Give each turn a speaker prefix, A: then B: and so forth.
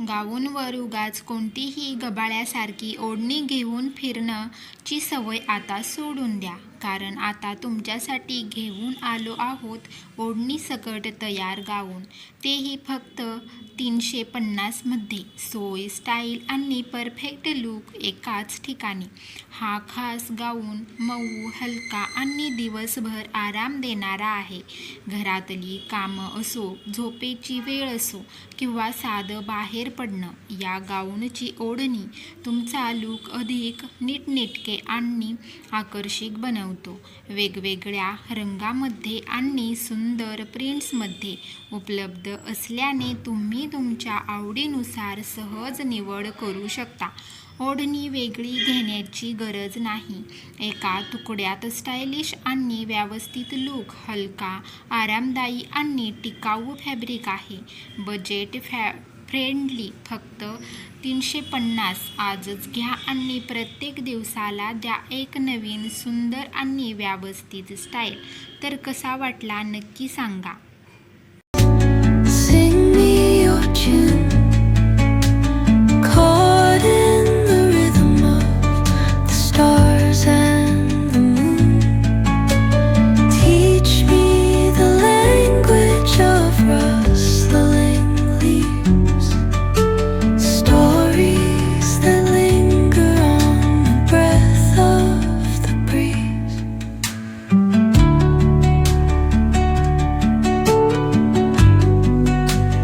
A: गाऊनवर उगाच कोणतीही गबाळ्यासारखी ओढणी घेऊन फिरणं ची सवय आता सोडून द्या. कारण आता तुमच्यासाठी घेऊन आलो आहोत ओढणीसकट तयार गाऊन. तेही फक्त 350 मध्ये. सोय, स्टाईल आणि परफेक्ट लूक एकाच ठिकाणी. हा खास गाऊन मऊ, हलका आणि दिवसभर आराम देणारा आहे. घरातली कामं असो, झोपेची वेळ असो किंवा साधं बाहेर पडणं, या गाऊनची ओढणी तुमचा लूक अधिक नीटनेटके आणि आकर्षक बनवतो. वेगवेगळ्या रंगांमध्ये आणि सुंदर प्रिंट्समध्ये उपलब्ध असल्याने तुम्ही तुमच्या आवडीनुसार सहज निवड करू शकता. ओढणी वेगळी घेण्याची गरज नाही. एका तुकड्यात स्टायलिश आणि व्यवस्थित लूक. हलका, आरामदायी आणि टिकाऊ फॅब्रिक आहे. बजेट फ्रेंडली, फक्त 350. आजच घ्या आणि प्रत्येक दिवसाला द्या एक नवीन, सुंदर आणि व्यवस्थित स्टाईल. तर कसा वाटला नक्की सांगा.